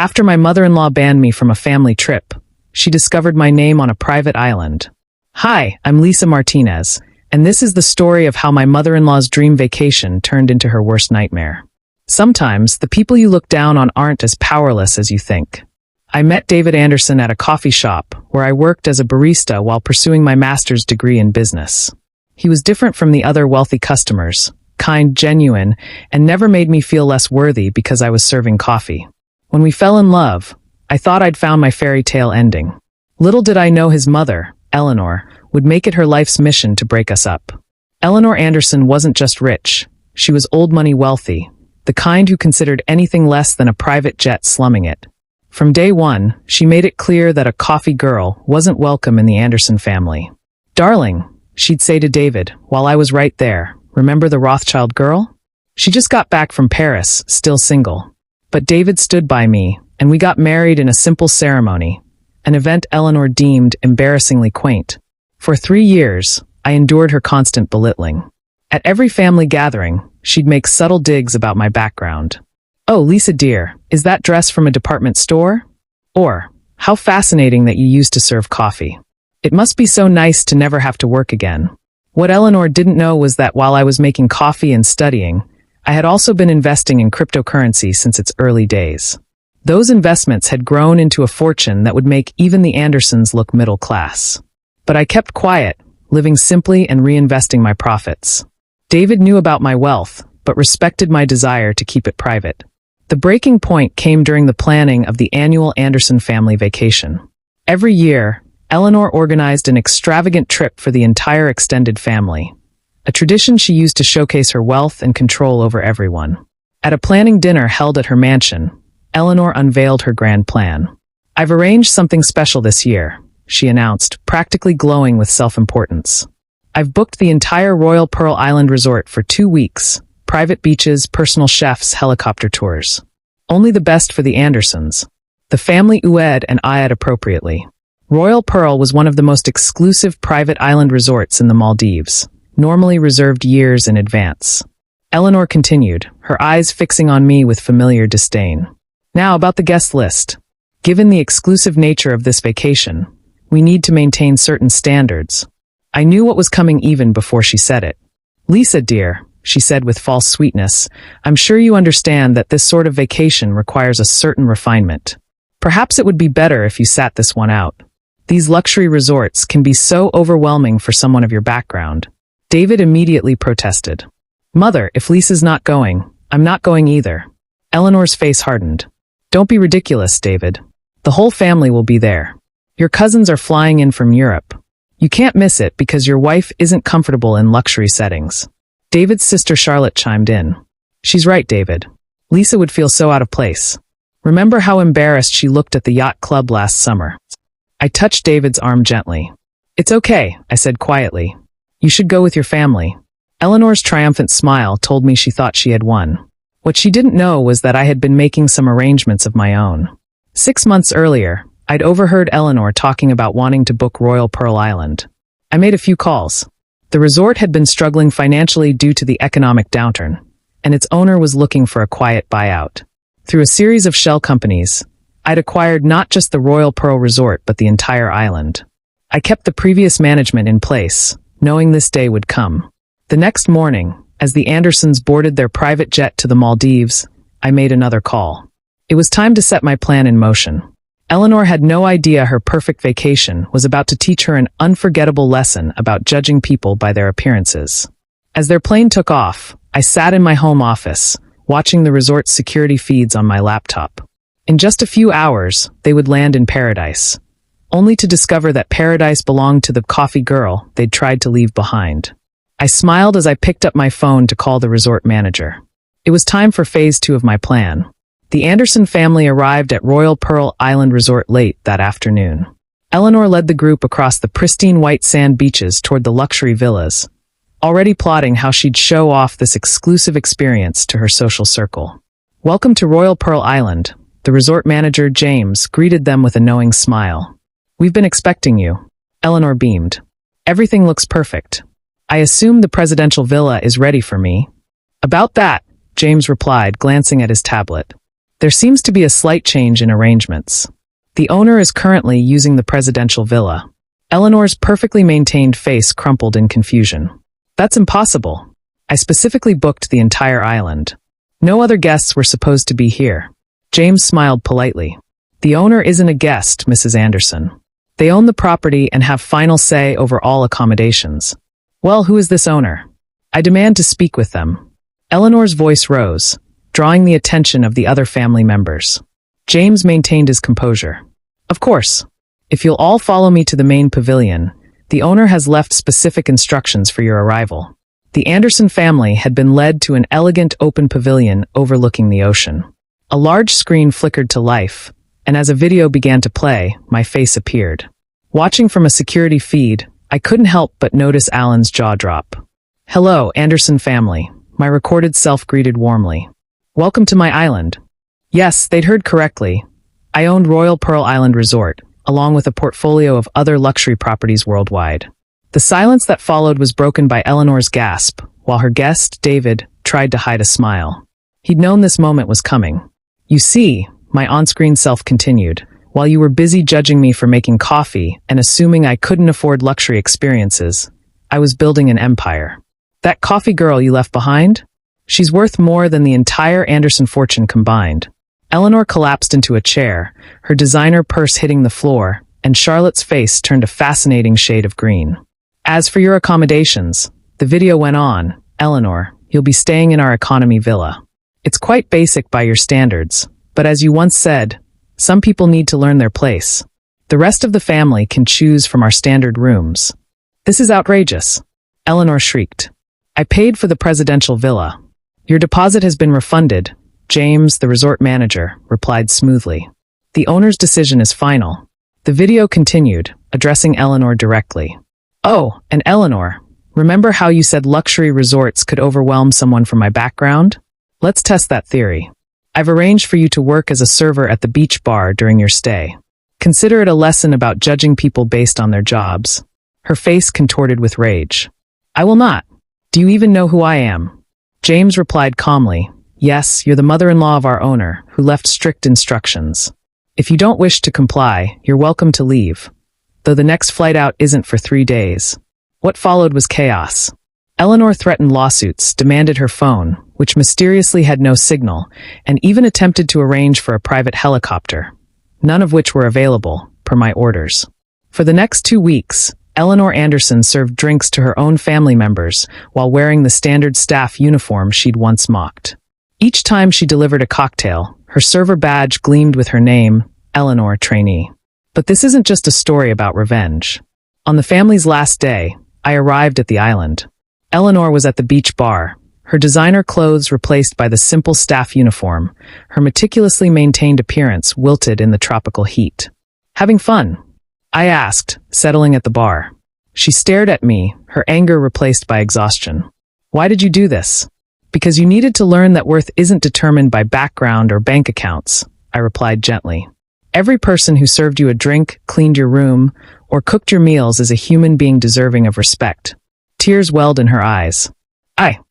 After my mother-in-law banned me from a family trip, she discovered my name on a private island. Hi, I'm Lisa Martinez, and this is the story of how my mother-in-law's dream vacation turned into her worst nightmare. Sometimes, the people you look down on aren't as powerless as you think. I met David Anderson at a coffee shop, where I worked as a barista while pursuing my master's degree in business. He was different from the other wealthy customers, kind, genuine, and never made me feel less worthy because I was serving coffee. When we fell in love, I thought I'd found my fairy tale ending. Little did I know his mother, Eleanor, would make it her life's mission to break us up. Eleanor Anderson wasn't just rich, she was old money wealthy, the kind who considered anything less than a private jet slumming it. From day one, she made it clear that a coffee girl wasn't welcome in the Anderson family. "Darling," she'd say to David, while I was right there, "remember the Rothschild girl? She just got back from Paris, still single." But David stood by me, and we got married in a simple ceremony, an event Eleanor deemed embarrassingly quaint. For 3 years, I endured her constant belittling. At every family gathering, she'd make subtle digs about my background. "Oh, Lisa dear, is that dress from a department store?" Or, "How fascinating that you used to serve coffee. It must be so nice to never have to work again." What Eleanor didn't know was that while I was making coffee and studying, I had also been investing in cryptocurrency since its early days. Those investments had grown into a fortune that would make even the Andersons look middle class. But I kept quiet, living simply and reinvesting my profits. David knew about my wealth, but respected my desire to keep it private. The breaking point came during the planning of the annual Anderson family vacation. Every year, Eleanor organized an extravagant trip for the entire extended family, a tradition she used to showcase her wealth and control over everyone. At a planning dinner held at her mansion, Eleanor unveiled her grand plan. "I've arranged something special this year," she announced, practically glowing with self-importance. "I've booked the entire Royal Pearl Island resort for 2 weeks, private beaches, personal chefs, helicopter tours. Only the best for the Andersons." The family oohed and ahed appropriately. Royal Pearl was one of the most exclusive private island resorts in the Maldives, normally reserved years in advance. Eleanor continued, her eyes fixing on me with familiar disdain. "Now about the guest list. Given the exclusive nature of this vacation, we need to maintain certain standards." I knew what was coming even before she said it. "Lisa, dear," she said with false sweetness, "I'm sure you understand that this sort of vacation requires a certain refinement. Perhaps it would be better if you sat this one out. These luxury resorts can be so overwhelming for someone of your background." David immediately protested. "Mother, if Lisa's not going, I'm not going either." Eleanor's face hardened. "Don't be ridiculous, David. The whole family will be there. Your cousins are flying in from Europe. You can't miss it because your wife isn't comfortable in luxury settings." David's sister Charlotte chimed in. "She's right, David. Lisa would feel so out of place. Remember how embarrassed she looked at the yacht club last summer?" I touched David's arm gently. "It's okay," I said quietly. "You should go with your family." Eleanor's triumphant smile told me she thought she had won. What she didn't know was that I had been making some arrangements of my own. 6 months earlier, I'd overheard Eleanor talking about wanting to book Royal Pearl Island. I made a few calls. The resort had been struggling financially due to the economic downturn, and its owner was looking for a quiet buyout. Through a series of shell companies, I'd acquired not just the Royal Pearl Resort but the entire island. I kept the previous management in place, knowing this day would come. The next morning, as the Andersons boarded their private jet to the Maldives, I made another call. It was time to set my plan in motion. Eleanor had no idea her perfect vacation was about to teach her an unforgettable lesson about judging people by their appearances. As their plane took off, I sat in my home office, watching the resort's security feeds on my laptop. In just a few hours, they would land in paradise, only to discover that paradise belonged to the coffee girl they'd tried to leave behind. I smiled as I picked up my phone to call the resort manager. It was time for phase 2 of my plan. The Anderson family arrived at Royal Pearl Island Resort late that afternoon. Eleanor led the group across the pristine white sand beaches toward the luxury villas, already plotting how she'd show off this exclusive experience to her social circle. "Welcome to Royal Pearl Island," the resort manager, James, greeted them with a knowing smile. "We've been expecting you." Eleanor beamed. "Everything looks perfect. I assume the presidential villa is ready for me." "About that," James replied, glancing at his tablet. There seems to be a slight change in arrangements. The owner is currently using the presidential villa. Eleanor's perfectly maintained face crumpled in confusion. That's impossible. I specifically booked the entire island. No other guests were supposed to be here. James smiled politely. The owner isn't a guest, Mrs. Anderson. They own the property and have final say over all accommodations. Well, who is this owner? I demand to speak with them. Eleanor's voice rose, drawing the attention of the other family members. James maintained his composure. Of course. If you'll all follow me to the main pavilion, the owner has left specific instructions for your arrival. The Anderson family had been led to an elegant open pavilion overlooking the ocean. A large screen flickered to life, and as a video began to play, my face appeared. Watching from a security feed, I couldn't help but notice Alan's jaw drop. Hello, Anderson family, my recorded self greeted warmly. Welcome to my island. Yes, they'd heard correctly. I owned Royal Pearl Island Resort, along with a portfolio of other luxury properties worldwide. The silence that followed was broken by Eleanor's gasp, while her guest, David, tried to hide a smile. He'd known this moment was coming. You see, my on-screen self continued, while you were busy judging me for making coffee and assuming I couldn't afford luxury experiences, I was building an empire. That coffee girl you left behind? She's worth more than the entire Anderson fortune combined. Eleanor collapsed into a chair, her designer purse hitting the floor, and Charlotte's face turned a fascinating shade of green. As for your accommodations, the video went on, Eleanor, you'll be staying in our economy villa. It's quite basic by your standards, but as you once said, some people need to learn their place. The rest of the family can choose from our standard rooms. This is outrageous. Eleanor shrieked. I paid for the presidential villa. Your deposit has been refunded, James, the resort manager, replied smoothly. The owner's decision is final. The video continued, addressing Eleanor directly. Oh, and Eleanor, remember how you said luxury resorts could overwhelm someone from my background? Let's test that theory. I've arranged for you to work as a server at the beach bar during your stay. Consider it a lesson about judging people based on their jobs. Her face contorted with rage. I will not. Do you even know who I am? James replied calmly. Yes, you're the mother-in-law of our owner, who left strict instructions. If you don't wish to comply, you're welcome to leave. Though the next flight out isn't for 3 days. What followed was chaos. Eleanor threatened lawsuits, demanded her phone, which mysteriously had no signal, and even attempted to arrange for a private helicopter, none of which were available, per my orders. For the next 2 weeks, Eleanor Anderson served drinks to her own family members while wearing the standard staff uniform she'd once mocked. Each time she delivered a cocktail, her server badge gleamed with her name, Eleanor Trainee. But this isn't just a story about revenge. On the family's last day, I arrived at the island. Eleanor was at the beach bar, her designer clothes replaced by the simple staff uniform, her meticulously maintained appearance wilted in the tropical heat. Having fun? I asked, settling at the bar. She stared at me, her anger replaced by exhaustion. Why did you do this? Because you needed to learn that worth isn't determined by background or bank accounts, I replied gently. Every person who served you a drink, cleaned your room, or cooked your meals is a human being deserving of respect. Tears welled in her eyes. I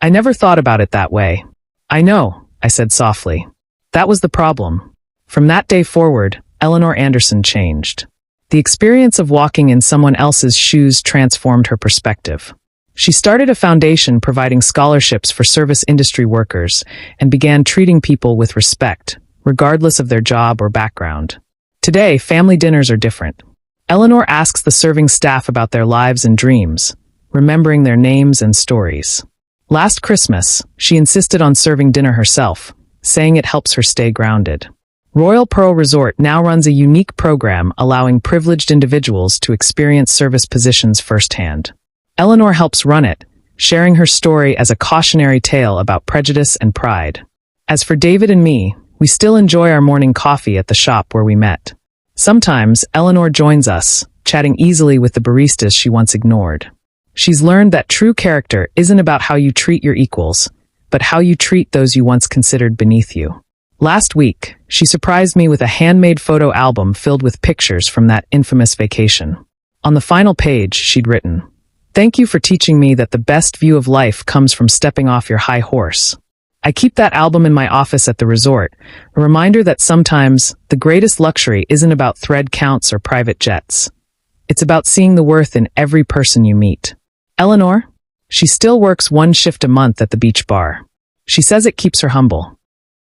never thought about it that way. I know, I said softly. That was the problem. From that day forward, Eleanor Anderson changed. The experience of walking in someone else's shoes transformed her perspective. She started a foundation providing scholarships for service industry workers and began treating people with respect, regardless of their job or background. Today, family dinners are different. Eleanor asks the serving staff about their lives and dreams, remembering their names and stories. Last Christmas, she insisted on serving dinner herself, saying it helps her stay grounded. Royal Pearl Resort now runs a unique program allowing privileged individuals to experience service positions firsthand. Eleanor helps run it, sharing her story as a cautionary tale about prejudice and pride. As for David and me, we still enjoy our morning coffee at the shop where we met. Sometimes, Eleanor joins us, chatting easily with the baristas she once ignored. She's learned that true character isn't about how you treat your equals, but how you treat those you once considered beneath you. Last week, she surprised me with a handmade photo album filled with pictures from that infamous vacation. On the final page, she'd written, "Thank you for teaching me that the best view of life comes from stepping off your high horse." I keep that album in my office at the resort, a reminder that sometimes the greatest luxury isn't about thread counts or private jets. It's about seeing the worth in every person you meet. Eleanor? She still works one shift a month at the beach bar. She says it keeps her humble.